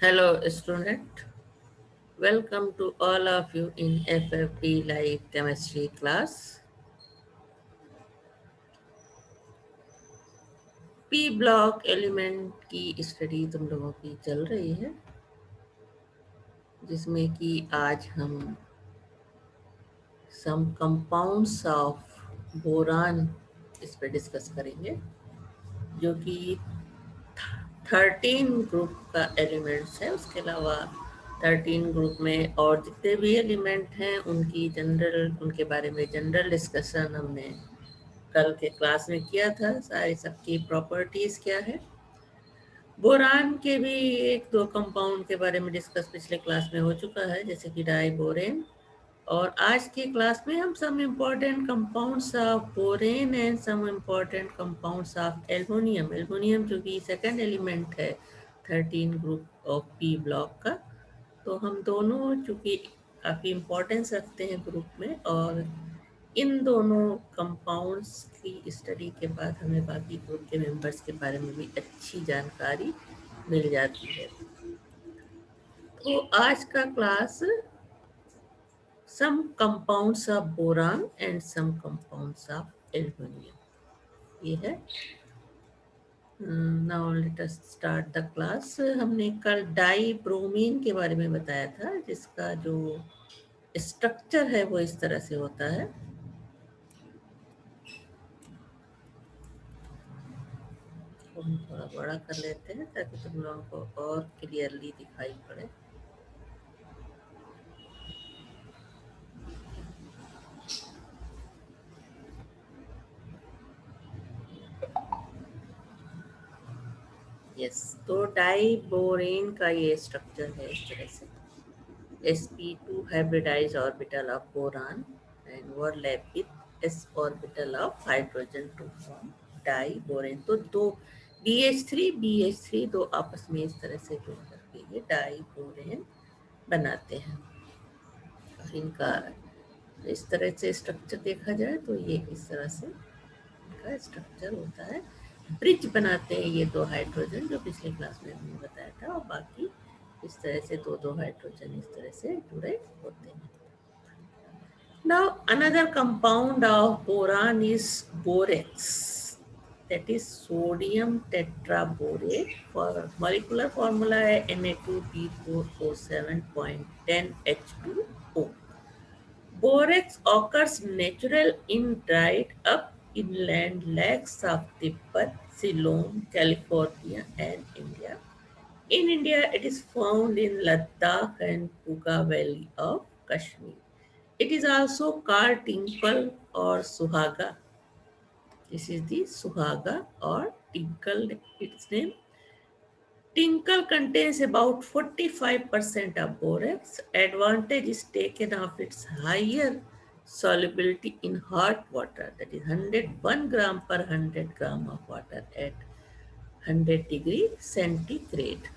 Hello, student. Welcome to all of you in FFP Live Chemistry class. P block element की study तुम लोगों की चल रही है, जिसमें कि आज हम सम कंपाउंड्स ऑफ बोरान इस पे डिस्कस करेंगे, जो कि 13 ग्रुप का एलिमेंट्स है। उसके अलावा 13 ग्रुप में और जितने भी एलिमेंट हैं उनके बारे में जनरल डिस्कशन हमने कल के क्लास में किया था। सारी सबकी प्रॉपर्टीज क्या है। बोरान के भी एक दो कंपाउंड के बारे में डिस्कस पिछले क्लास में हो चुका है, जैसे कि डाई बोरेन। और आज की क्लास में हम some important compounds of boron and some important compounds of aluminium. Aluminium जो कि सेकंड एलिमेंट है 13 ग्रुप ऑफ पी ब्लॉक का, तो हम दोनों चूँकि काफ़ी इम्पोर्टेंस रखते हैं ग्रुप में, और इन दोनों कंपाउंड्स की स्टडी के बाद हमें बाकी ग्रुप के मेंबर्स के बारे में भी अच्छी जानकारी मिल जाती है। तो आज का class some compounds of boron and some compounds of aluminium ये है। Now let us start the class. हमने कल डाई ब्रोमीन के बारे में बताया था, जिसका जो स्ट्रक्चर है वो इस तरह से होता है। हम थोड़ा बड़ा कर लेते हैं ताकि तुम लोगों को और क्लियरली दिखाई पड़े। यस, तो डाई बोरेन का ये स्ट्रक्चर है इस तरह से। sp2 hybridized orbital of boron and overlap with s orbital of hydrogen to form die-borane. तो दो BH3 दो आपस में इस तरह से जुड़ करके ये डाई-बोरेन बनाते हैं। और इनका इस तरह से स्ट्रक्चर देखा जाए तो ये इस तरह से इनका स्ट्रक्चर होता है। ब्रिज बनाते हैं ये दो हाइड्रोजन, जो पिछले क्लास में हमने बताया था, और बाकी इस तरह से दो दो हाइड्रोजन इस तरह से जुड़े होते हैं। Now another compound of boron is borax, that is sodium tetraborate. For molecular formula है Na2B4O7.10H2O. Borax occurs natural in dried up inland lakes of Tibet, Ceylon, California and India. In India, it is found in Ladakh and Puga Valley of Kashmir. It is also called tinkle or suhaga. This is the suhaga or tinkle, its name. Tinkle contains about 45% of borax. Advantage is taken of its higher solubility in hot water, that is 101 gram per 100 gram of water at 100 degree centigrade,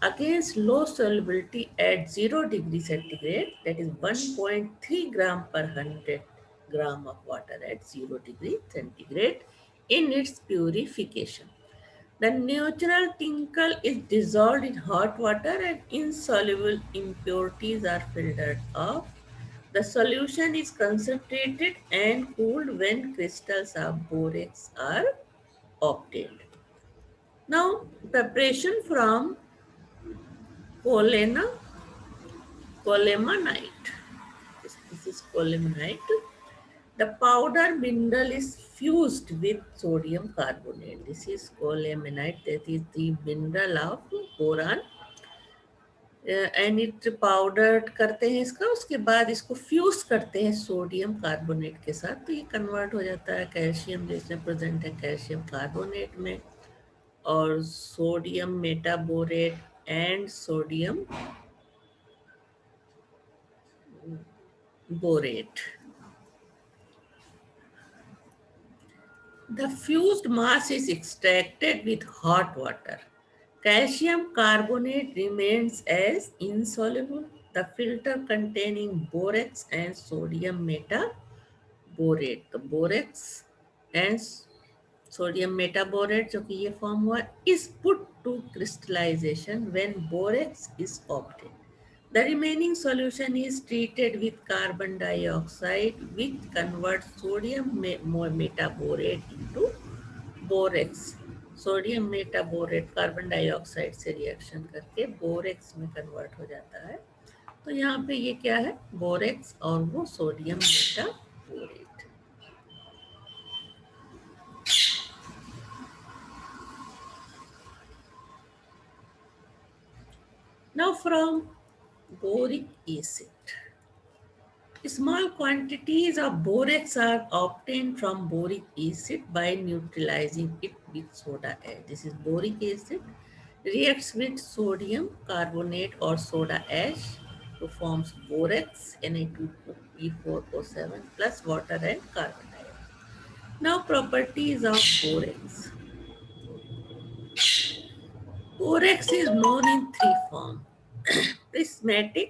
against low solubility at 0 degree centigrade, that is 1.3 gram per 100 gram of water at 0 degree centigrade in its purification. The natural tinkle is dissolved in hot water and insoluble impurities are filtered off. The solution is concentrated and cooled when crystals of borax are obtained. Now, preparation from Polena colemanite. This is colemanite. The powder mineral is fused with sodium carbonate. This is colemanite, that is the mineral of boron. And it powder करते हैं इसका, उसके बाद इसको fuse करते हैं sodium carbonate के साथ, तो ये कन्वर्ट हो जाता है कैल्शियम, जो इसमें प्रेजेंट है कैल्शियम कार्बोनेट में, और sodium metaborate and sodium borate. The fused mass is extracted with hot water. Calcium carbonate remains as insoluble. The filter containing borax and sodium metaborate. The borax and sodium metaborate जो कि ये form हुआ is put to crystallisation when borax is obtain. The remaining solution is treated with carbon dioxide, which converts sodium metaborate into borax. Sodium metaborate carbon dioxide से reaction करके borax में convert हो जाता है. तो यहाँ पे ये क्या है, बोरेक्स और वो sodium metaborate. Now from boric acid. Small quantities of borax are obtained from boric acid by neutralizing it with soda ash. This is boric acid reacts with sodium carbonate or soda ash to forms borax Na2B4O7 plus water and carbon dioxide. Now properties of borax. Borax is known in three forms. Prismatic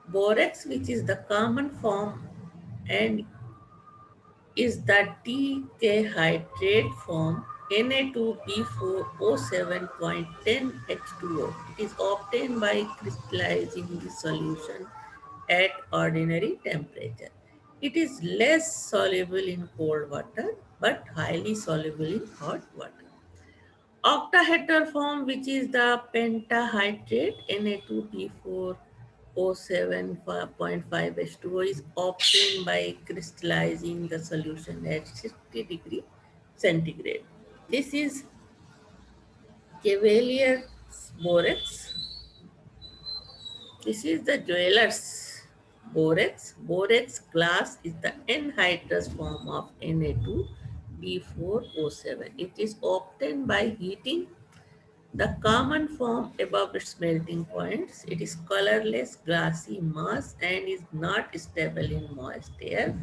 borax, which is the common form and is the decahydrate form Na2B4O7.10H2O. It is obtained by crystallizing the solution at ordinary temperature. It is less soluble in cold water but highly soluble in hot water. Octahedral form, which is the pentahydrate Na2B4O7.5H2O, is obtained by crystallizing the solution at 60 degree centigrade. This is Cavalier's borax. This is the Joyler's borax. Borax glass is the anhydrous form of Na2B4O7. It is obtained by heating the common form above its melting points. It is colorless, glassy mass and is not stable in moist air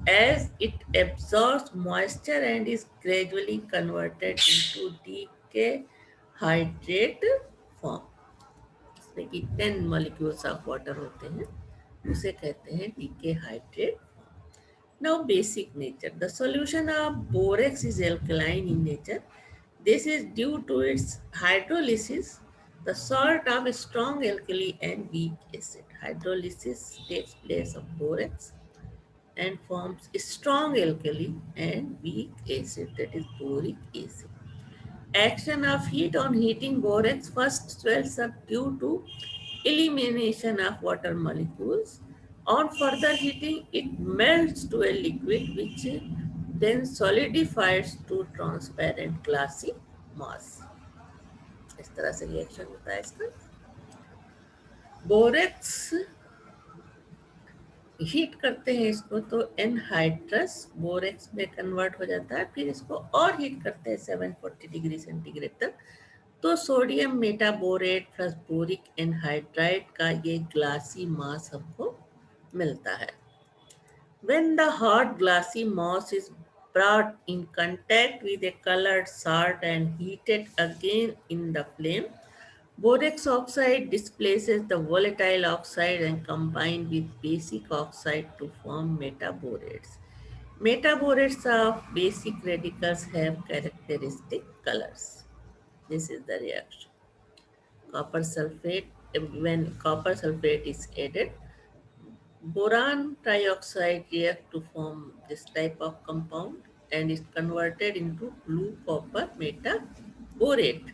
as it absorbs moisture and is gradually converted into decahydrate form. इसमें कि 10 molecules of water होते हैं, उसे कहते हैं decahydrate. Now basic nature. The solution of borax is alkaline in nature. This is due to its hydrolysis, the salt of a strong alkali and weak acid. Hydrolysis takes place of borax and forms a strong alkali and weak acid, that is boric acid. Action of heat on heating borax first swells up due to elimination of water molecules. On further heating, it melts to a liquid which then solidifies to transparent glassy mass. इस तरह से reaction होता है इसका. Borax heat करते हैं इसको तो एनहाइड्रस बोरेक्स में कन्वर्ट हो जाता है. फिर इसको और हीट करते हैं 740 डिग्री सेंटीग्रेड तक, तो sodium metaborate plus boric anhydride का ये ग्लासी मास हमको मिलता है. When the hot glassy mass is brought in contact with a colored salt and heated again in the flame, borax oxide displaces the volatile oxide and combines with basic oxide to form metaborates. Metaborates of basic radicals have characteristic colors. This is the reaction. Copper sulfate, when copper sulfate is added, boron trioxide react to form this type of compound and is converted into blue copper metaborate.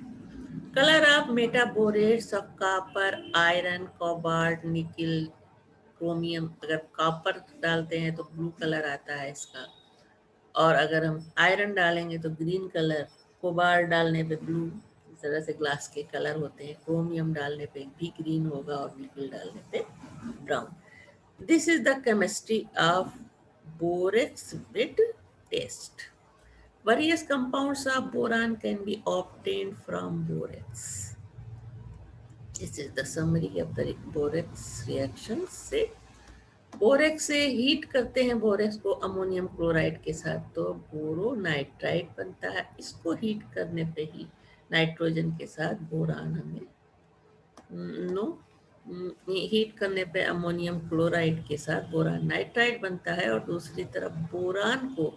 Color of metaborates of copper, iron, cobalt, nickel, chromium. अगर copper डालते हैं तो blue colour आता है इसका, और अगर हम आयरन डालेंगे तो ग्रीन कलर, कोबाल्ट डालने पे ब्लू. इस तरह से ग्लास के कलर होते हैं. क्रोमियम डालने पे भी ग्रीन होगा और निकल डालने पे brown. This is the chemistry of borax with test. Various compounds of boron can be obtained from borax. This is the summary of the borax reactions. से बोरेक्स से हीट करते हैं बोरेक्स को अमोनियम क्लोराइड के साथ तो बोरोनाइट्राइड बनता है. इसको हीट करने पे ही नाइट्रोजन के साथ बोरान हमें नो हीट करने पे अमोनियम क्लोराइड के साथ बोरान नाइट्राइड बनता है. और दूसरी तरफ बोरान को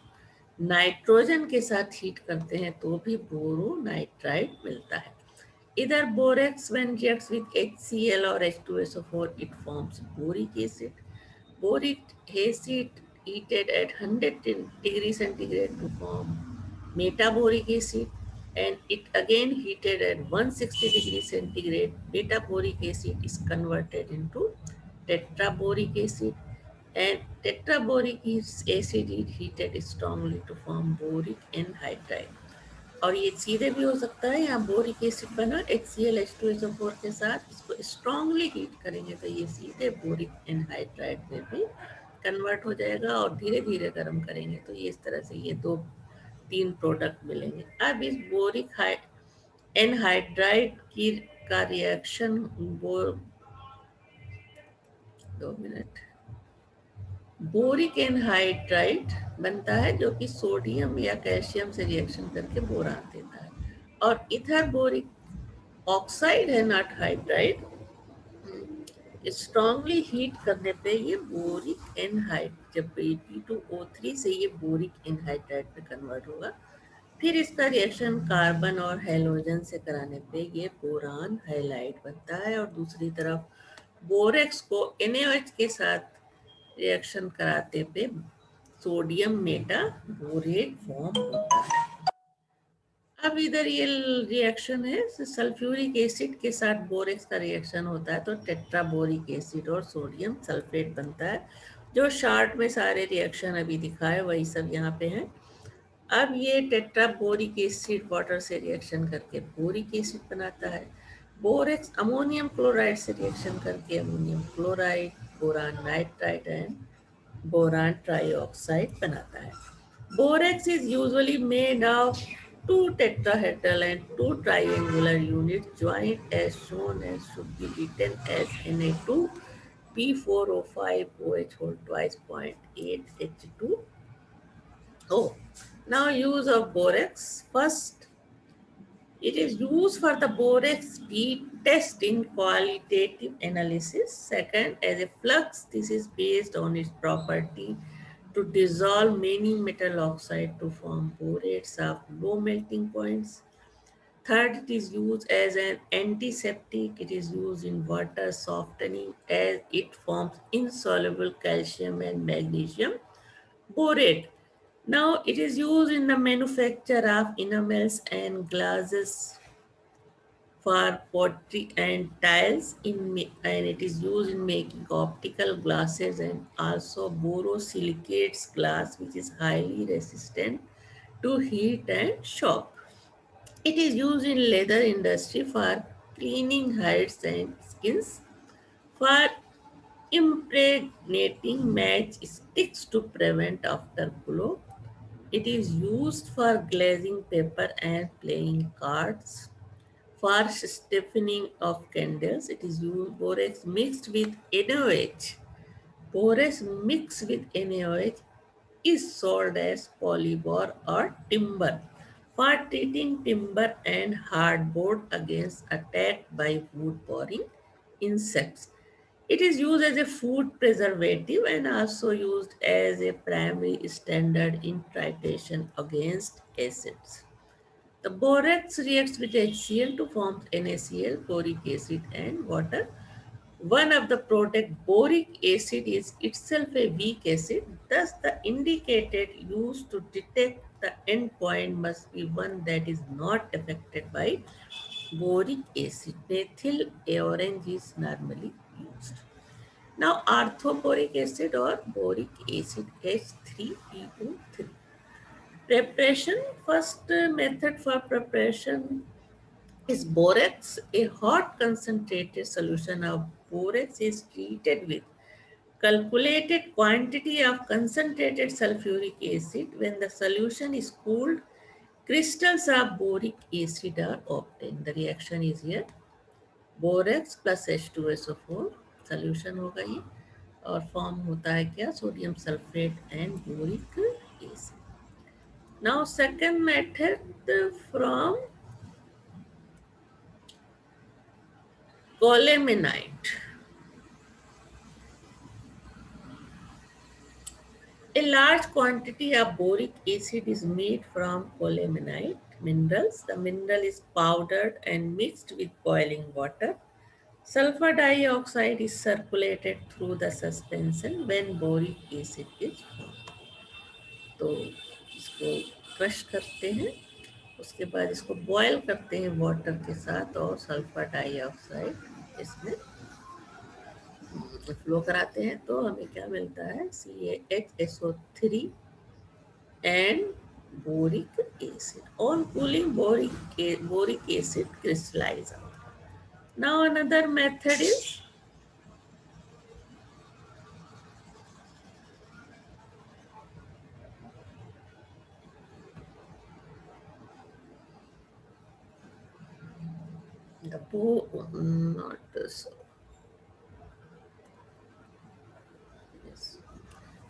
नाइट्रोजन के साथ हीट करते हैं तो भी बोरोनाइट्राइड मिलता है। इधर borax when reacts with HCl or H2SO4 it forms boric acid. Boric acid heated at 100 degrees centigrade to form metaboric acid, and it again heated at 160 degrees centigrade. Metaboric acid is converted into tetraboric acid, and tetraboric acid is heated strongly to form boric anhydride. और ये सीधे भी हो सकता है, यहाँ boric acid बना HCl H2SO4 के साथ, इसको स्ट्रांगली हीट करेंगे तो ये सीधे बोरिक एनहाइड्राइड में भी कन्वर्ट हो जाएगा, और धीरे धीरे गर्म करेंगे तो ये इस तरह से ये दो तीन प्रोडक्ट मिलेंगे। अब इस बोरिक एनहाइड्राइड की का रिएक्शन दो मिनट बोरिक एनहाइड्राइड बनता है जो कि सोडियम या कैल्शियम से रिएक्शन करके बोरान देता है, और इधर बोरिक ऑक्साइड है नॉट हाइड्राइड, स्ट्रांगली हीट करने पे ये बोरिक एनहाइड जब P2O3 से ये बोरिक एनहाइड्राइड में कन्वर्ट होगा, फिर इसका रिएक्शन कार्बन और हेलोजन से कराने पे ये बोरान हाइलाइड बनता है, और दूसरी तरफ बोरेक्स को NaOH के साथ रिएक्शन कराते पे सोडियम मेटा बोरेट फॉर्म होता है। अब इधर ये रिएक्शन है सल्फ्यूरिक एसिड के साथ बोरेक्स का रिएक्शन होता है तो टेट्राबोरिक एसिड और सोडियम सल्फेट बनता है। जो शार्ट में सारे रिएक्शन अभी दिखाए वही सब यहाँ पे हैं। अब ये टेट्राबोरिक एसिड वाटर से रिएक्शन करके बोरिक एसिड बनाता है। बोरेक्स अमोनियम क्लोराइड से रिएक्शन करके ammonium chloride, boron nitride and boron trioxide बनाता है। Borax is usually made of two tetrahedral and two triangular units joined as shown as should be written as Na2 P4O5 OH whole twice 0.8 H2O. Now use of borax. First, it is used for the borax speed test in qualitative analysis. Second, as a flux, this is based on its property to dissolve many metal oxide to form borates of low melting points. Third, it is used as an antiseptic. It is used in water softening as it forms insoluble calcium and magnesium borate. Now, it is used in the manufacture of enamels and glazes for pottery and tiles and it is used in making optical glasses and also borosilicates glass which is highly resistant to heat and shock. It is used in leather industry for cleaning hides and skins, for impregnating matchsticks to prevent afterglow. It is used for glazing paper and playing cards. For stiffening of candles, it is used borax mixed with NaOH. Borax mixed with NaOH is sold as polybor or timber for treating timber and hardboard against attack by wood boring insects. It is used as a food preservative and also used as a primary standard in titration against acids. The borax reacts with HCl to form NaCl, boric acid, and water. One of the product, boric acid, is itself a weak acid. Thus, the indicated used to detect the endpoint must be one that is not affected by boric acid. Methyl orange is normally used. Now, orthoboric acid or boric acid H3PO3. Preparation. First method for preparation is borax. A hot concentrated solution of borax is treated with calculated quantity of concentrated sulfuric acid. When the solution is cooled, crystals of boric acid are obtained. The reaction is here. Borax plus H2SO4 solution होगा ये, और form होता है क्या, sodium sulphate and boric acid. Now second method from colemanite. A large quantity of boric acid is made from colemanite minerals. The mineral is powdered and mixed with boiling water. Sulfur dioxide is circulated through the suspension when boric acid is formed. तो इसको crush करते हैं, उसके बाद इसको boil करते हैं water के साथ और सल्फर डाइऑक्साइड इसमें फ्लो कराते हैं तो हमें क्या मिलता है CaHSO3 and boric acid. On cooling, boric acid crystallize out. Now another method is the not this. Yes.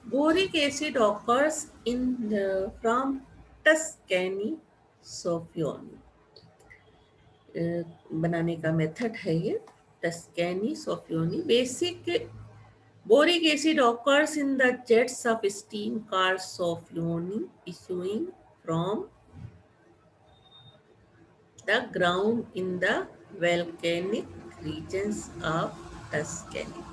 Boric acid occurs in from Tuscany sophioni. बनाने का मेथड है ये Tuscany soffioni. Basic boric acid occurs in the jets of steam called sophioni issuing from the ground in the volcanic regions of Tuscany.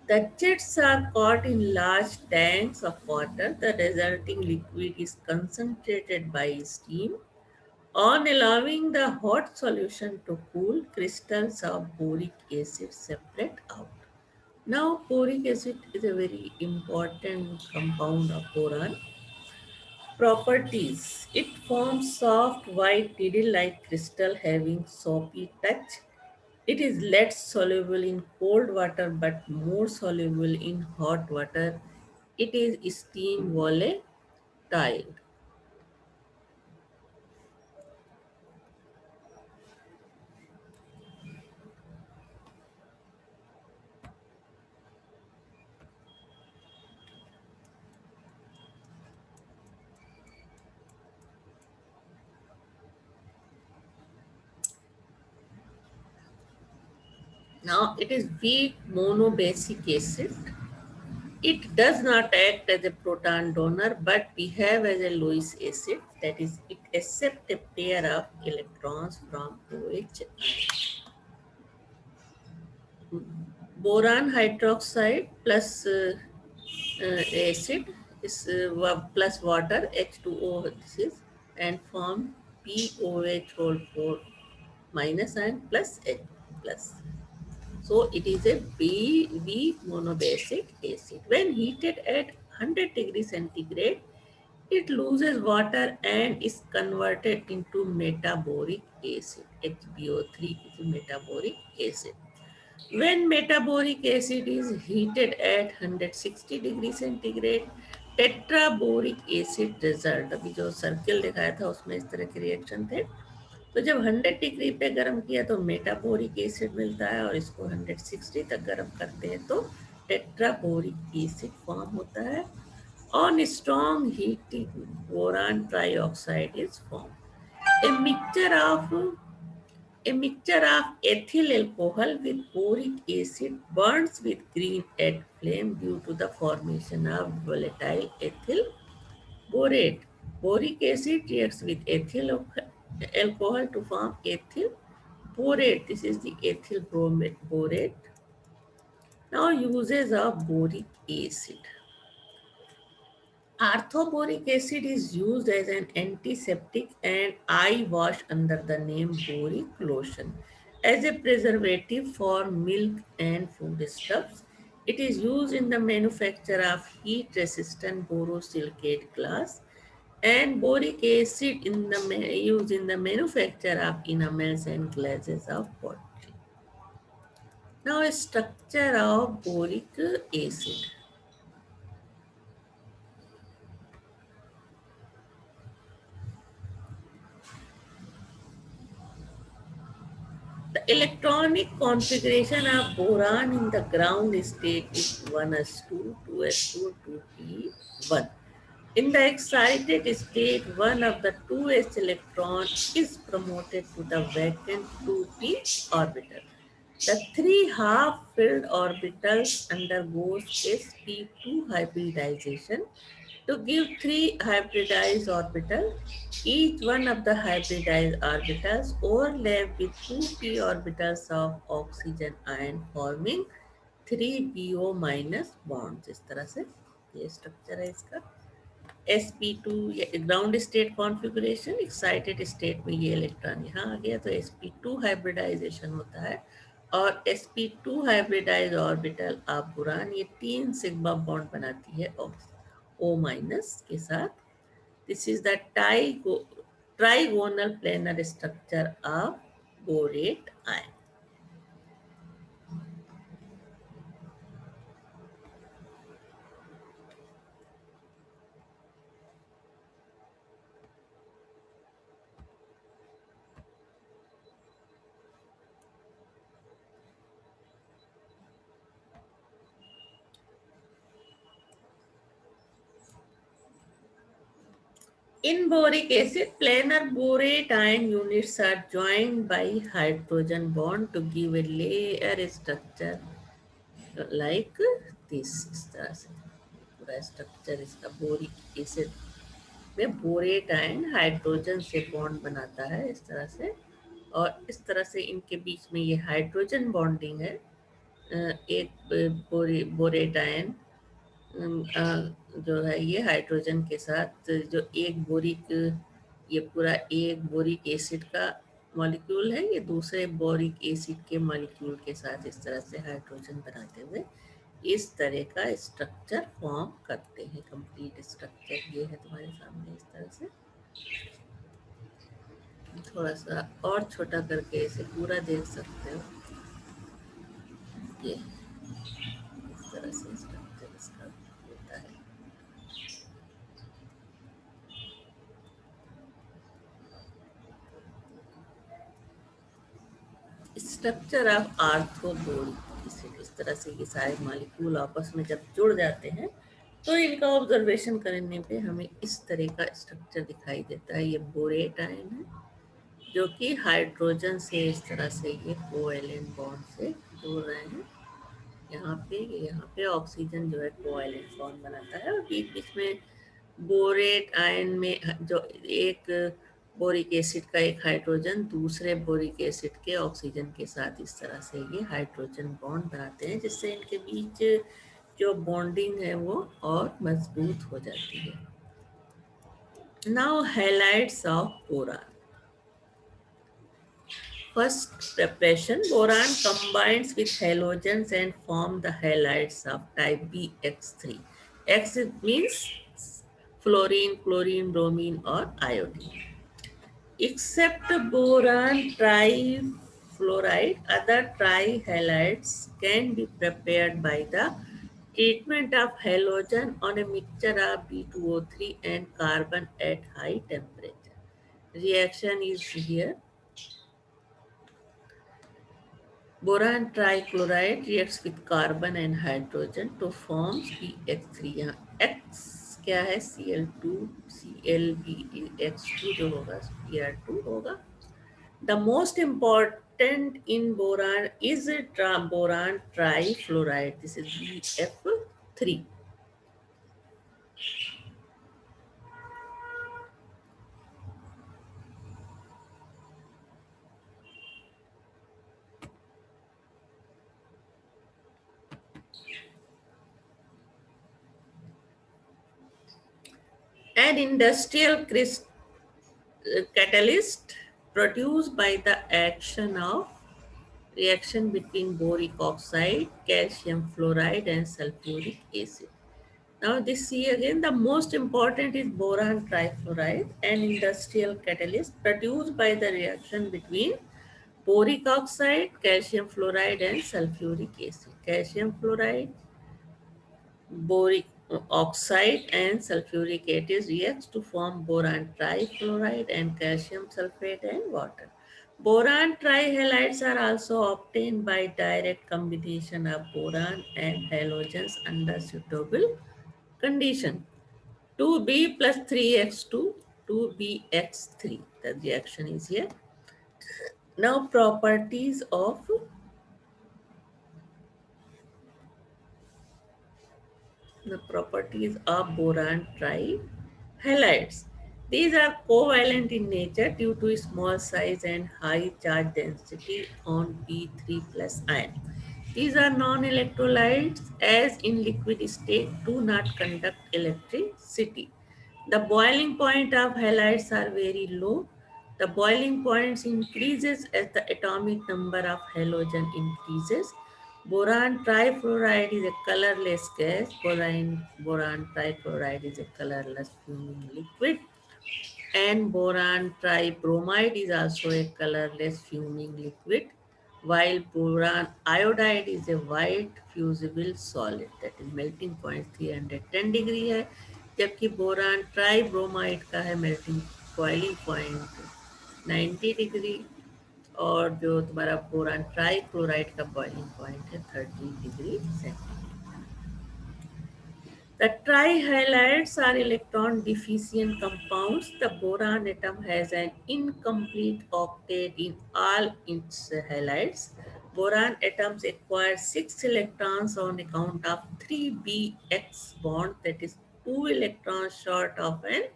The jets are caught in large tanks of water. The resulting liquid is concentrated by steam. On allowing the hot solution to cool, crystals of boric acid separate out. Now, boric acid is a very important compound of boron. Properties: it forms soft white needle-like crystal having soapy touch. It is less soluble in cold water but more soluble in hot water. It is steam volatile. Now it is weak monobasic acid. It does not act as a proton donor but behave as a Lewis acid. That is, it accepts a pair of electrons from OH. Boron hydroxide plus acid is plus water H2O this is and form POH whole 4 minus and plus H plus. So it is a weak monobasic acid. When heated at 100 degrees centigrade, it loses water and is converted into metaboric acid. HbO3 is metaboric acid. When metaboric acid is heated at 160 degree centigrade tetraboric acid result. अभी जो circle दिखाया था उसमें इस तरह के reaction थे. तो जब 100 डिग्री पे गर्म किया तो मेटाबोरिक एसिड मिलता है और इसको 160 तक गर्म करते हैं तो टेट्राबोरिक एसिड फॉर्म होता है. On strong heating, boron trioxide is formed. A mixture of a mixture of ethyl alcohol with boric acid burns with green at flame due to the formation of volatile ethyl borate. Boric acid reacts with ethyl alcohol to form ethyl borate. This is the ethyl borate. Now uses of boric acid. Orthoboric acid is used as an antiseptic and eye wash under the name boric lotion. As a preservative for milk and foodstuffs, it is used in the manufacture of heat-resistant borosilicate glass and boric acid in the used in the manufacture of enamels and glazes of pottery. Now, a structure of boric acid. The electronic configuration of boron in the ground state is 1s2, 2s2, 2p1. In the excited state, one of the 2s electron is promoted to the vacant 2p orbital. The three half-filled orbitals undergoes sp2 hybridization to give three hybridized orbitals. Each one of the hybridized orbitals overlap with two p orbitals of oxygen ion forming three BO minus bond. इस तरह से ये structure है इसका। sp2 ground state configuration, excited state में ये electron यहाँ आ गया तो sp2 हाइब्रिडाइजेशन होता है और sp2 hybridise orbital of boron ये तीन सिग्मा बॉन्ड बनाती है O माइनस के साथ। This is the trigonal planar structure of borate ion. In boric acid, planar borate ion units are joined by hydrogen bond to give a layer structure like this। इस तरह से पूरा structure इसका boric acid में borate ion hydrogen से bond बनाता है इस तरह से, और इस तरह से इनके बीच में ये हाइड्रोजन बॉन्डिंग है। एक बोरेट आयन जो है ये हाइड्रोजन के साथ जो एक बोरिक, ये पूरा एक बोरिक एसिड का मॉलिक्यूल है, ये दूसरे बोरिक एसिड के मॉलिक्यूल के साथ इस तरह से हाइड्रोजन बनाते हुए इस तरह का स्ट्रक्चर फॉर्म करते हैं। कंप्लीट स्ट्रक्चर ये है तुम्हारे सामने इस तरह से। थोड़ा सा और छोटा करके इसे पूरा देख सकते हो। ये इस तरह से स्ट्रक्चर इसका होता है। स्ट्रक्चर ऑफ आर्थोबोरिक एसिड, इस तरह से ये सारे मॉलिक्यूल आपस में जब जुड़ जाते हैं तो इनका ऑब्जर्वेशन करने पे हमें इस तरह का स्ट्रक्चर दिखाई देता है। ये बोरेट आयन है जो कि हाइड्रोजन से इस तरह से ये कोवैलेंट बॉन्ड से जुड़ रहे हैं। यहाँ पे ऑक्सीजन जो है कोवैलेंट बॉन्ड बनाता है और बीच बीच में बोरेट आयन में जो एक बोरिक एसिड का एक हाइड्रोजन दूसरे बोरिक एसिड के ऑक्सीजन के साथ इस तरह से ये हाइड्रोजन बॉन्ड बनाते हैं, जिससे इनके बीच जो बॉन्डिंग है वो और मजबूत हो जाती है। Now halides of boron. First preparation, boron combines with halogens and form the halides of type BX3. X means fluorine, chlorine, bromine or iodine. Except boron trifluoride, other trihalides can be prepared by the treatment of halogen on a mixture of B2O3 and carbon at high temperature. Reaction is here. Boron trichloride reacts with carbon and hydrogen to form BX3। यहाँ X क्या है, Cl2 ClBx2 जो होगा Br2 होगा। The most important in boron is boron trifluoride. This is BF3. An industrial catalyst produced by the action of reaction between boric oxide, calcium fluoride and sulfuric acid. Now this see again, the most important is boron trifluoride, an industrial catalyst produced by the reaction between boric oxide, calcium fluoride and sulfuric acid. Calcium fluoride, boric oxide and sulfuric acid reacts to form boron trifluoride and calcium sulfate and water. Boron trihalides are also obtained by direct combination of boron and halogens under suitable condition. 2B plus 3x2, 2bx3. The reaction is here. Now properties of the properties of boron trihalides. These are covalent in nature due to small size and high charge density on B3 plus ion. These are non-electrolytes as in liquid state do not conduct electricity. The boiling point of halides are very low. The boiling points increases as the atomic number of halogen increases. Boron trifluoride is a colorless gas. Boron trifluoride is a colorless fuming liquid. And boron tribromide is also a colorless fuming liquid, while boron iodide is a white fusible solid, that is melting point 310 degree है, जबकि boron tribromide का है melting boiling point 90 degree, और जो तुम्हारा boron trichloride का boiling point है 30 degree centigrade. The trihalides are electron deficient compounds. The boron atom has an incomplete octet in all its halides. Boron atoms acquire 6 electrons on account of 3bx bond, that is 2 electrons short of an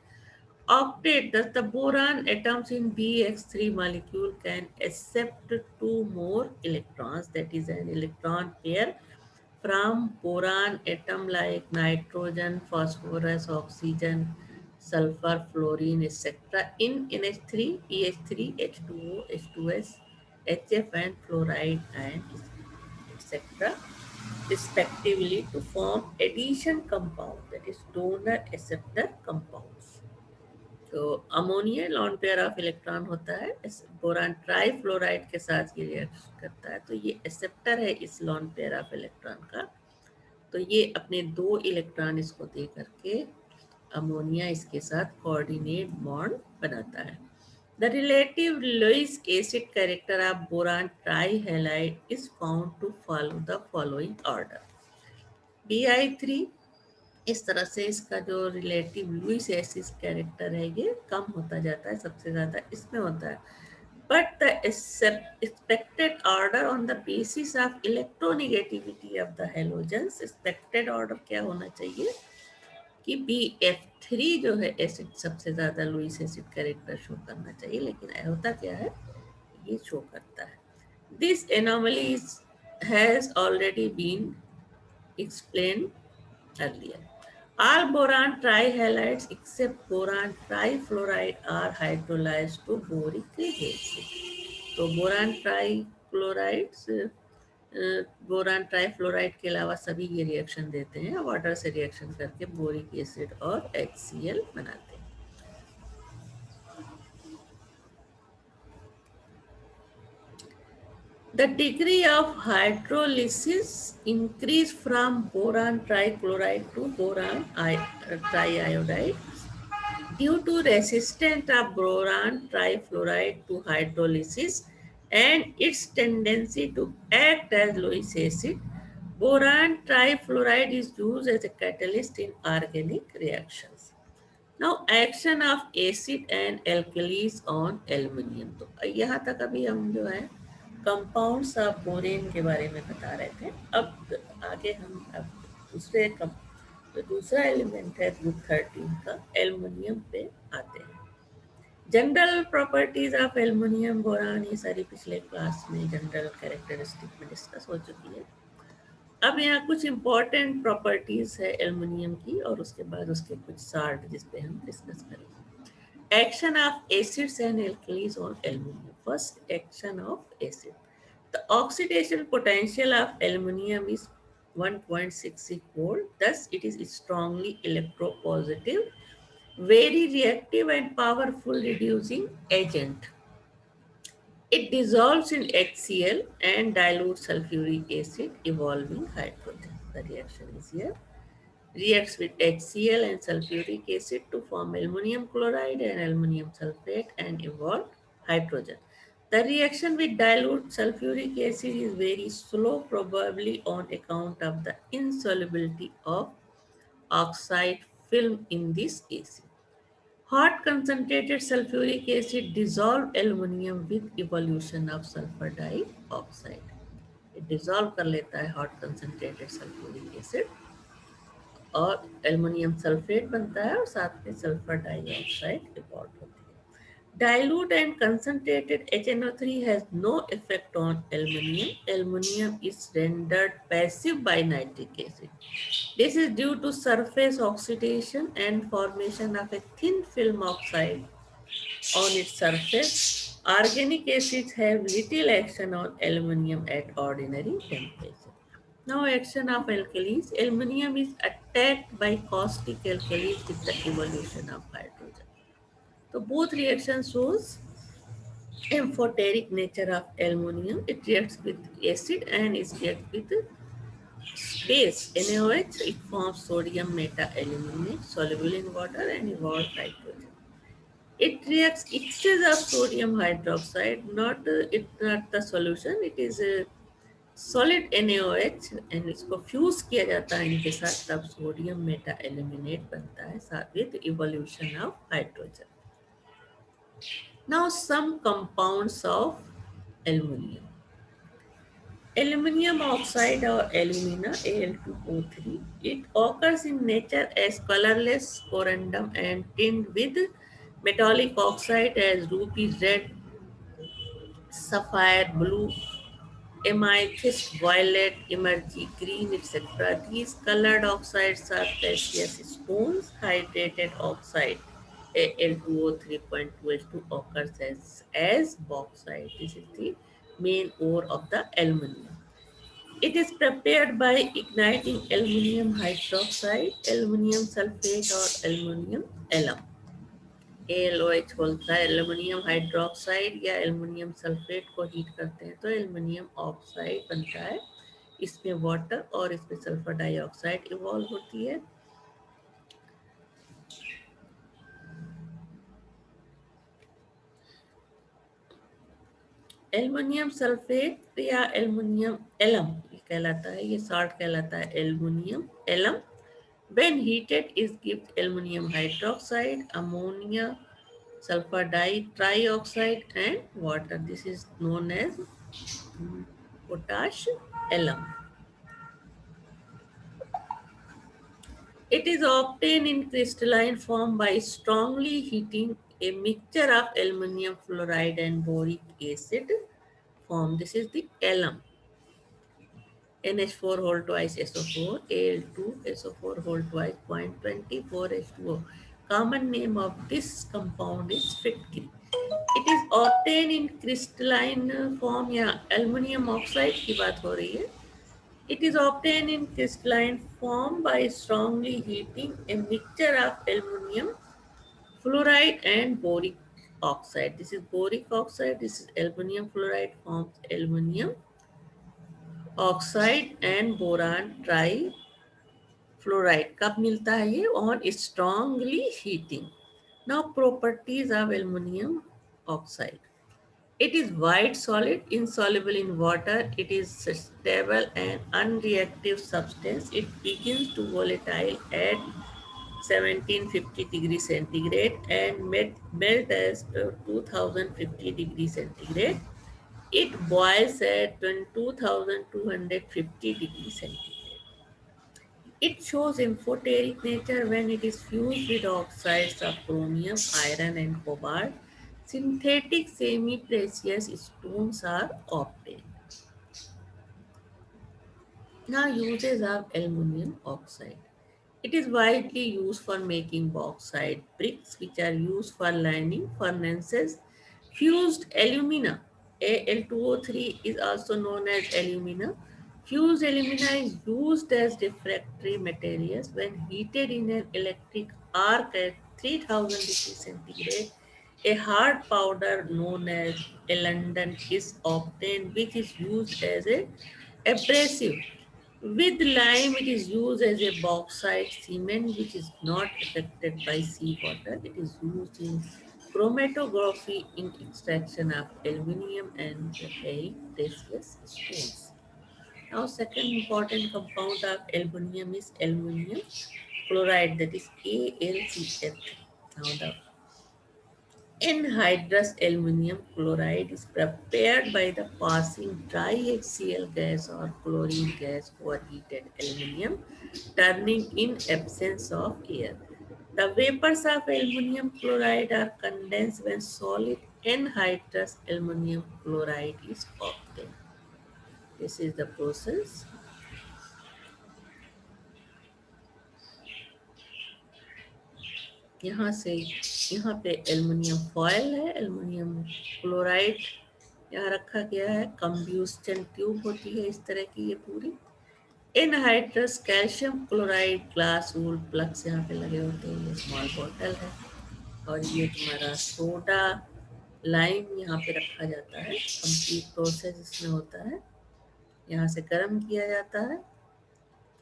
octet. Thus, the boron atoms in BX3 molecule can accept 2 more electrons, that is an electron pair from boron atom like nitrogen, phosphorus, oxygen, sulfur, fluorine, etc. in NH3, EH3, H2O, H2S, HF and fluoride and etc. respectively to form addition compound, that is donor acceptor compounds. तो ammonia lone pair of electron होता है, boron trifluoride के साथ ये react करता है, तो ये एक्सेप्टर है इस लॉन पेयर ऑफ इलेक्ट्रॉन का। तो ये अपने 2 इलेक्ट्रॉन इसको दे करके अमोनिया इसके साथ कोऑर्डिनेट बॉन्ड बनाता है। The relative Lewis acid character of boron trihalide is found to follow the following order. Bi3, इस तरह से इसका जो रिलेटिव लुईस एसिड कैरेक्टर है ये कम होता जाता है, सबसे ज़्यादा इसमें होता है। But the expected order on the basis of electronegativity of the halogens, expected order क्या होना चाहिए कि BF3 जो है एसिड सबसे ज़्यादा लुईस एसिड कैरेक्टर शो करना चाहिए, लेकिन होता क्या है, ये शो करता है। This anomaly has already been explained earlier. All boron trihalides except boron trifluoride are hydrolyzed to boric acid. तो बोरान ट्राइक्लोराइड्स, बोरान ट्राइफ्लोराइड के अलावा सभी ये रिएक्शन देते हैं, वाटर से रिएक्शन करके बोरिक एसिड और HCl बनाते हैं। The degree of hydrolysis increase from boron trichloride to boron triiodide due to resistance of boron trifluoride to hydrolysis and its tendency to act as Lewis acid. Boron trifluoride is used as a catalyst in organic reactions. Now, action of acid and alkalis on aluminium. तो यहाँ तक अभी हम जो है compounds of borane के बारे में बता रहे थे। अब आगे हम अब तो दूसरा एलिमेंट है ग्रुप 13 का, एल्युमिनियम पे आते हैं। General properties of aluminium boron, ये सारी पिछले क्लास में जनरल कैरेक्टरिस्टिक में डिस्कस हो चुकी है। अब यहाँ कुछ इंपॉर्टेंट प्रॉपर्टीज है एल्युमिनियम की, और उसके बाद उसके कुछ साल्ट जिस पे हम डिस्कस करेंगे। Action of acids and alkalis on aluminium. First, action of acid. The oxidation potential of aluminium is 1.66 volt. Thus, it is strongly electropositive, very reactive and powerful reducing agent. It dissolves in HCl and dilutes sulfuric acid, evolving hydrogen. The reaction is here. Reacts with HCl and sulfuric acid to form aluminum chloride and aluminum sulfate and evolve hydrogen. The reaction with dilute sulfuric acid is very slow, probably on account of the insolubility of oxide film in this acid. Hot concentrated sulfuric acid dissolve aluminum with evolution of sulfur dioxide. It dissolve कर लेता है hot concentrated sulfuric acid और aluminium sulphate बनता है और साथ में sulphur dioxide evolve होती है. Dilute and concentrated HNO3 has no effect on aluminium. Aluminium is rendered passive by nitric acid. This is due to surface oxidation and formation of a thin film oxide on its surface. Organic acids have little action on aluminium at ordinary temperature. Now, action of alkalis. Aluminium is attacked by caustic alkalis with the evolution of hydrogen. So both reactions shows amphoteric nature of aluminum. It reacts with acid and it reacts with base NaOH. It forms sodium meta-aluminate soluble in water and evolves hydrogen. It reacts excess of sodium hydroxide, not the solution. It is a solid NaOH and इसको fuse किया जाता है इनके साथ तब sodium Meta aluminate बनता है साथ with evolution of hydrogen. Now some compounds of aluminium. Aluminium oxide or alumina Al2O3. It occurs in nature as colorless corundum and tinged with metallic oxide as ruby red, sapphire blue, amethyst violet, emergy green, etc. These colored oxides are precious stones. Hydrated oxide Al2O3.2H2 occurs as bauxite. This is the main ore of the aluminium. It is prepared by igniting aluminium hydroxide, aluminium sulfate or aluminium alum. ALOH बोलता है aluminium hydroxide या aluminium sulphate को heat करते हैं तो aluminium oxide बनता है. इसमें वाटर और इसमें सल्फर डाइऑक्साइड इवॉल्व होती है. एल्युमिनियम सल्फेट या एल्युमिनियम एलम ये कहलाता है, ये सॉल्ट कहलाता है aluminium alum. When heated, it gives aluminium hydroxide, ammonia, sulfur trioxide, and water. This is known as potash alum. It is obtained in crystalline form by strongly heating a mixture of aluminium fluoride and boric acid form. This is the alum. NH4 whole twice SO4, Al2 SO4 whole twice 0.24 H2O. Common name of this compound is Fitkin. It is obtained in crystalline form या aluminium oxide की बात हो रही है. It is obtained in crystalline form by strongly heating a mixture of aluminium fluoride and boric oxide. This is boric oxide, this is aluminium fluoride forms aluminium oxide and boron trifluoride. कब मिलता है ये? On strongly heating. Now properties of aluminium oxide. It is white solid, insoluble in water. It is stable and unreactive substance. It begins to volatile at 1750 degrees centigrade and melt as 2050 degrees centigrade. It boils at 2250 degrees centigrade. It shows amphoteric nature when it is fused with oxides of chromium, iron, and cobalt. Synthetic semi-precious stones are obtained. Now, uses of aluminum oxide. It is widely used for making bauxite bricks, which are used for lining furnaces. Fused alumina, Al2O3, is also known as alumina. Fused alumina is used as refractory materials when heated in an electric arc at 3000 degrees centigrade. A hard powder known as alundin is obtained, which is used as a abrasive. With lime, it is used as a bauxite cement, which is not affected by seawater. It is used in chromatography in extraction of aluminium and very precious stones. Now, second important compound of aluminium is aluminium chloride, that is AlCl. Now, the Anhydrous aluminum chloride is prepared by the passing dry HCl gas or chlorine gas over heated aluminum, turning in absence of air. The vapors of aluminum chloride are condensed when solid anhydrous aluminum chloride is obtained. This is the process. यहाँ से यहाँ पे aluminium foil है, aluminium chloride यहाँ रखा गया है, कंब्यूस्टन tube होती है इस तरह की ये पूरी। Anhydrous calcium chloride glass wool plugs यहाँ पे लगे होते हैं, ये स्मॉल बॉटल है। और ये तुम्हारा सोडा लाइम यहाँ पे रखा जाता है, कंप्लीट प्रोसेस इसमें होता है, यहाँ से गर्म किया जाता है।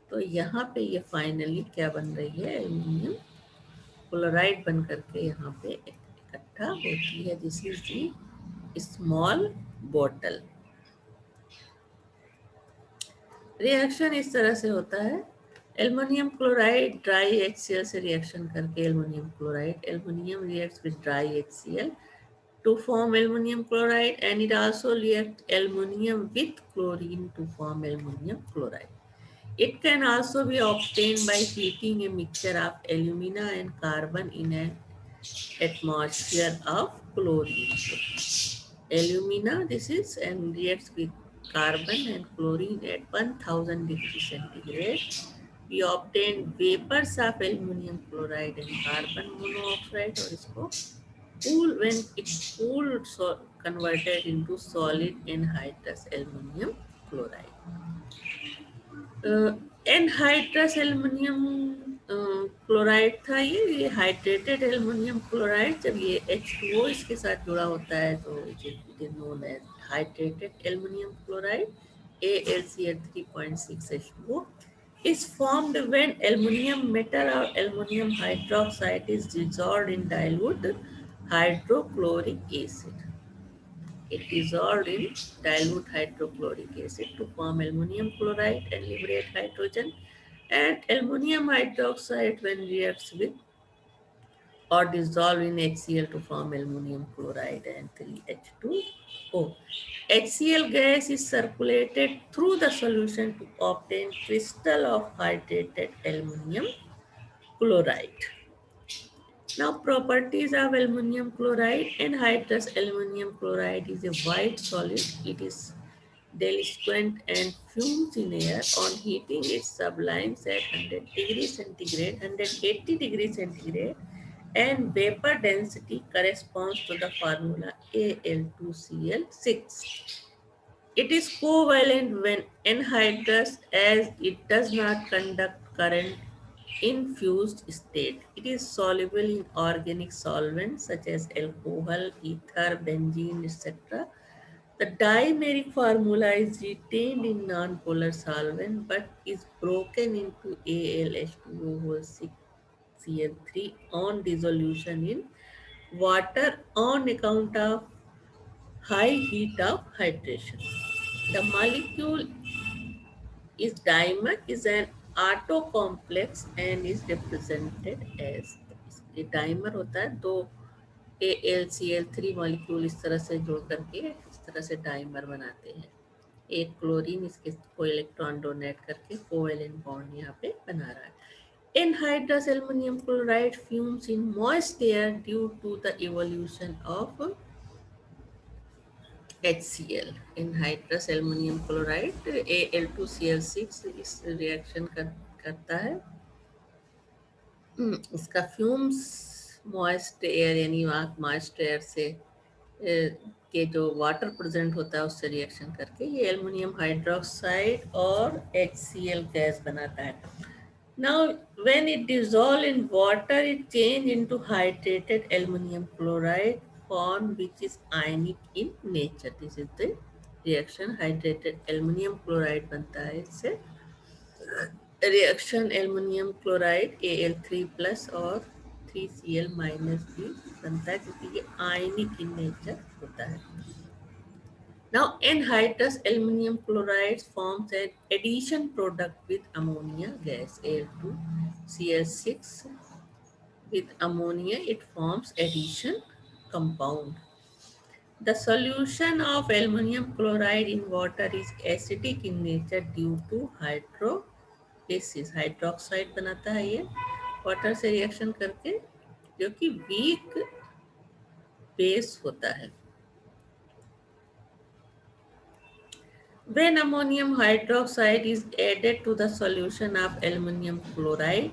तो यहाँ पे ये फाइनली क्या बन रही है, एल्युमिनियम क्लोराइड बन करके यहाँ पे इकट्ठा होती है। This is the small bottle. Reaction इस तरह से होता है, एल्युमिनियम क्लोराइड ड्राई HCl से रिएक्शन करके aluminium chloride, aluminium reacts with dry HCl to form aluminum chloride, and it also reacts aluminium with chlorine to form aluminum chloride. It can also be obtained by heating a mixture of alumina and carbon in an atmosphere of chlorine. Alumina, this is, and reacts with carbon and chlorine at 1000 degrees centigrade. We obtain vapors of aluminum chloride and carbon monoxide, और इसको cool, when it's cooled, so converted into solid anhydrous aluminum chloride. Anhydrous aluminium chloride था, ये hydrated aluminium chloride. जब ये H2O इसके साथ जुड़ा होता है तो it is known as hydrated aluminium chloride, AlCl 3.6H2O is formed when aluminum metal or aluminum hydroxide is dissolved in dilute hydrochloric acid. It dissolved in dilute hydrochloric acid to form aluminum chloride and liberate hydrogen, and aluminum hydroxide when reacts with or dissolved in HCl to form aluminum chloride and 3H2O. HCl gas is circulated through the solution to obtain crystal of hydrated aluminum chloride. Now, properties of aluminum chloride. Anhydrous aluminum chloride is a white solid. It is delinquent and fumes in air. On heating, it sublimes at 100 degrees centigrade, 180 degrees centigrade, and vapor density corresponds to the formula Al2Cl6. It is covalent when anhydrous, as it does not conduct current in fused state. It is soluble in organic solvents such as alcohol, ether, benzene, etc. The dimeric formula is retained in nonpolar solvent but is broken into AlH2O6Cl3 on dissolution in water on account of high heat of hydration. The molecule is dimer is an auto complex and is represented as, ये dimer होता है, दो AlCl3 molecule इस तरह से जोड़ करके इस तरह से डाइमर बनाते हैं। एक क्लोरीन इसके को इलेक्ट्रॉन डोनेट करके कोवेलेंट बॉन्ड यहाँ पे बना रहा है। Anhydrous aluminum chloride fumes in moist air due to the evolution of HCl. Anhydrous aluminum chloride Al2Cl6 इस रिएक्शन करता है। इसका फ्यूम्स मॉइस्ट एयर यानी मॉइस्ट एयर से के जो वाटर प्रेजेंट होता है उससे रिएक्शन करके ये एल्युमिनियम हाइड्रोक्साइड और HCl गैस बनाता है। Now, when it dissolves in water, it changes into hydrated aluminum chloride form, which is ionic in nature. This is the reaction. Hydrated aluminum chloride बनता है इससे। Reaction aluminium chloride Al3 plus और 3Cl minus भी बनता है क्योंकि ये आयनिक in nature होता है। Now, anhydrous aluminum chloride forms an addition product with ammonia gas Al2Cl6. With ammonia, it forms addition compound. The solution of aluminum chloride in water is acidic in nature due to hydrolysis. Hydroxide बनाता है ये water से reaction करके, जो कि weak base होता है. When ammonium hydroxide is added to the solution of aluminum chloride,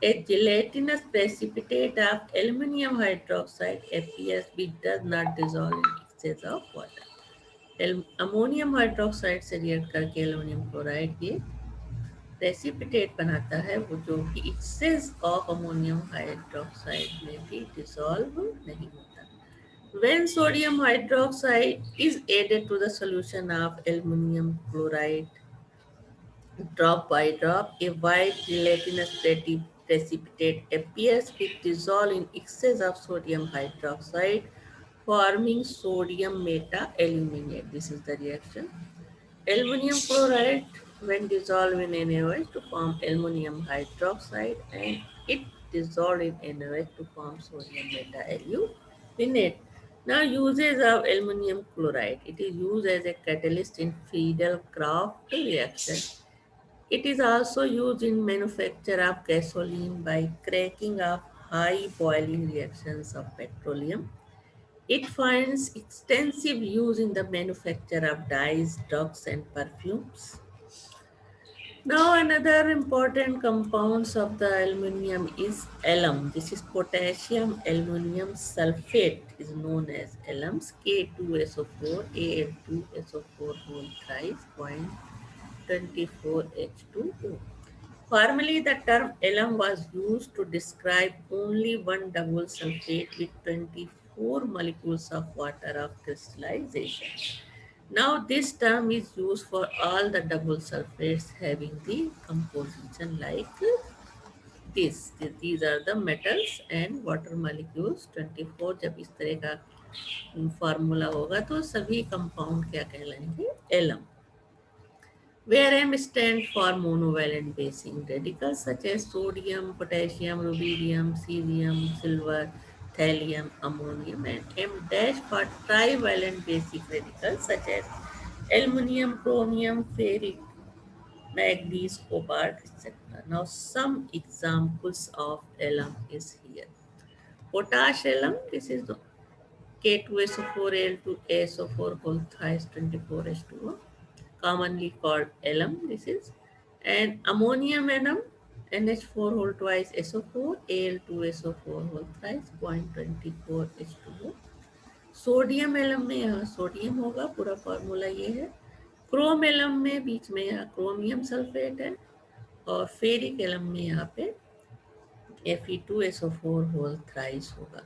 a gelatinous precipitate of aluminum hydroxide appears which does not dissolve in excess of water. Ammonium hydroxide से react करके aluminium chloride ये precipitate बनाता है, वो जो कि access of ammonium hydroxide में भी डिसॉल्व नहीं होता. When sodium hydroxide is added to the solution of aluminum chloride, drop by drop, a white gelatinous precipitate appears which dissolve in excess of sodium hydroxide, forming sodium meta-aluminate. This is the reaction. Aluminum chloride, when dissolved in NaOH to form aluminum hydroxide, and it dissolved in NaOH to form sodium meta-aluminate. Now, uses of aluminum chloride. It is used as a catalyst in Friedel-Crafts reaction. It is also used in manufacture of gasoline by cracking of high boiling reactions of petroleum. It finds extensive use in the manufacture of dyes, drugs, and perfumes. Now, another important compounds of the aluminium is alum. This is potassium aluminium sulfate, is known as alums, K2SO4, Al2SO4 whole thrice, 0.24H2O. Formerly, the term alum was used to describe only one double sulfate with 24 molecules of water of crystallization. Now, this term is used for all the double sulfates having the composition like this. These are the metals and water molecules. 24 जब इस तरह का formula होगा तो सभी compound क्या कहलाएंगे? Alum. Where M stands for monovalent basing radicals such as sodium, potassium, rubidium, cesium, silver, thallium, ammonium, and M dash for trivalent basic radicals such as aluminium, chromium, ferric, manganese, cobalt, etc. Now, some examples of alum is here. Potash alum, this is the K2SO4 Al2SO4 whole thrice 24H2O, commonly called alum. This is, and ammonium alum, NH4 whole twice SO4, Al2SO4 whole thrice 0.24H2O. Sodium alum में यहाँ sodium होगा, पूरा formula ये है. Chrome alum में बीच में यहाँ chromium sulphate है, और फेरिक एलम में यहाँ पे Fe2SO4 whole thrice होगा.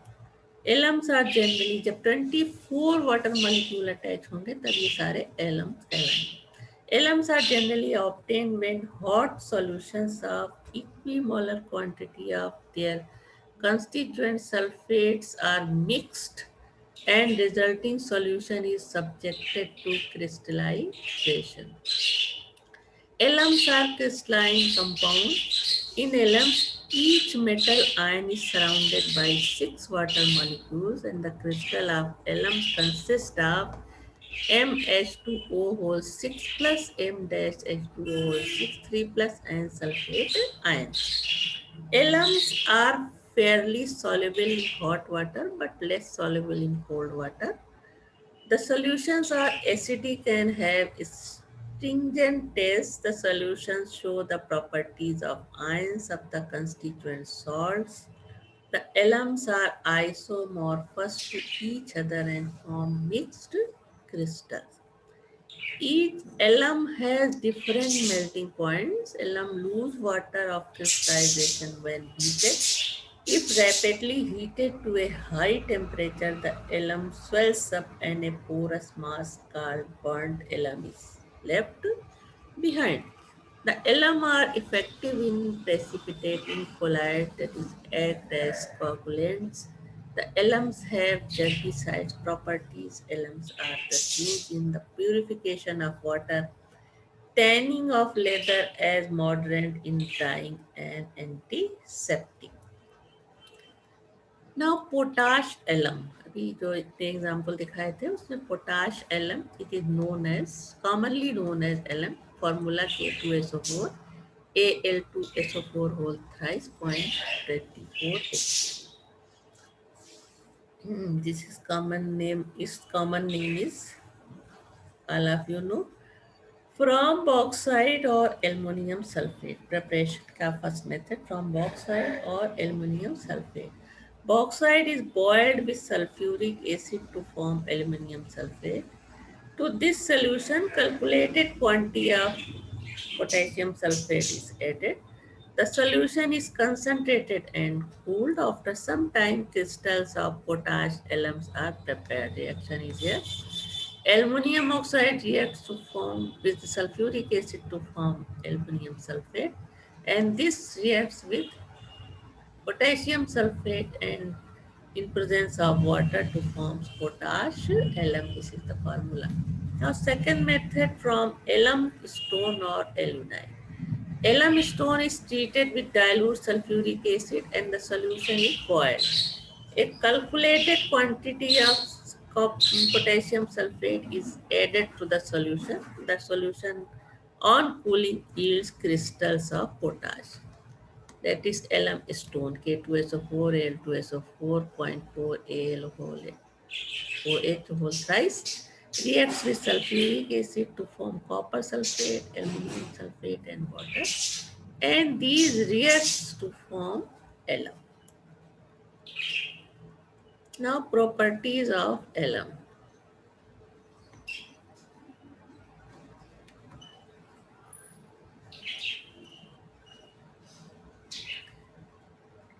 एलम्स आर जनरली जब 24 वाटर मॉलिक्यूल अटैच होंगे तब ये सारे एलम्स कहलाएंगे. Alums are generally obtained when hot solutions of equimolar quantity of their constituent sulfates are mixed and resulting solution is subjected to crystallization. Alums are crystalline compounds. In alums, each metal ion is surrounded by 6 water molecules, and the crystal of alums consists of MH2O whole 6 plus M-H2O whole 6 3 plus and sulfate ions. Alums are fairly soluble in hot water but less soluble in cold water. The solutions are acidic and have stringent tests. The solutions show the properties of ions of the constituent salts. The alums are isomorphous to each other and form mixed crystals. Each alum has different melting points. Alum lose water of crystallization when heated. If rapidly heated to a high temperature, the alum swells up and a porous mass called burnt alum is left behind. The alum are effective in precipitating colloids, that is, act as coagulants. The alums have herbicide properties. Alums are thus used in the purification of water, tanning of leather as mordant in dyeing and antiseptic. Now, potash alum. अभी जो इतने example दिखाए थे उसमें potash alum it is known as commonly known as alum formula K2SO4 Al2SO4 whole thrice 0.24. This is common name is all of you know from bauxite or aluminum sulfate. Preparation का first method from bauxite or aluminum sulfate. Bauxite is boiled with sulfuric acid to form aluminum sulfate. To this solution, calculated quantity of potassium sulfate is added. The solution is concentrated and cooled. After some time, crystals of potash alums are prepared. Reaction is here. Aluminium oxide reacts to form with sulfuric acid to form aluminum sulfate, and this reacts with potassium sulfate and in presence of water to form potash alum. This is the formula. Now, second method from alum stone or alunite. Alum stone is treated with dilute sulfuric acid and the solution is boiled. A calculated quantity of potassium sulfate is added to the solution. The solution on cooling yields crystals of potash. That is alum stone K2SO4 Al2SO4 0.4 Al whole OH whole thrice reacts with sulfuric acid to form copper sulfate, aluminum sulfate, and water. And these reacts to form alum. Now, properties of alum.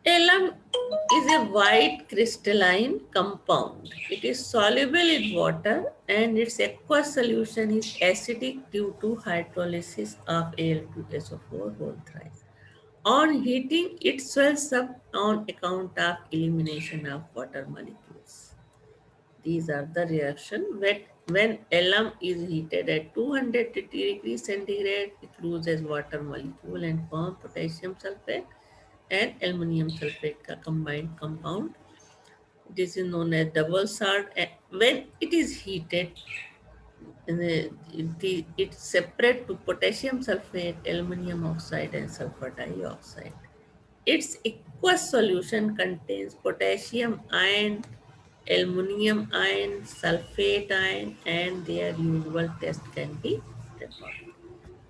Alum is a white crystalline compound. It is soluble in water and its aqueous solution is acidic due to hydrolysis of Al2SO4 whole thrice. On heating, it swells up on account of elimination of water molecules. These are the reaction. When alum is heated at 200 degrees centigrade, it loses water molecule and form potassium sulfate and aluminum sulfate का combined compound. This is known as double salt. And when it is heated, it separate to potassium sulfate, aluminum oxide, and sulfur dioxide. Its aqueous solution contains potassium ion, aluminum ion, sulfate ion, and their usual test can be recorded.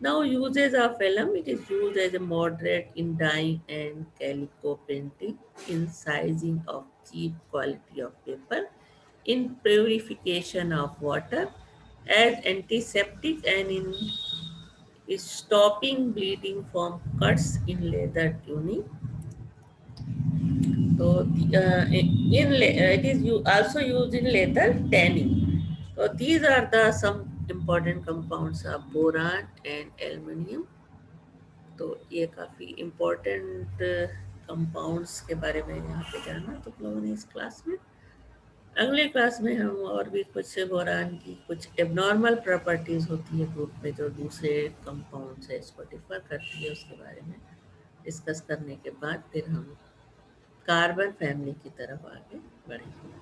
Now, uses of alum, it is used as a moderate in dyeing and calico painting, in sizing of cheap quality of paper, in purification of water, as antiseptic, and in stopping bleeding from cuts in leather tuning. So, it is also used in leather tanning. So, these are the some important compounds of boron and aluminium. तो ये काफ़ी important compounds के बारे में यहाँ पे जाना तो लोगों ने इस क्लास में अगले क्लास में हम और भी कुछ बोरान की कुछ एबनॉर्मल प्रॉपर्टीज़ होती है ग्रुप में जो दूसरे कंपाउंड से इसको डिफर करती है उसके बारे में डिस्कस करने के बाद फिर हम कार्बन फैमिली की तरफ आगे बढ़ेंगे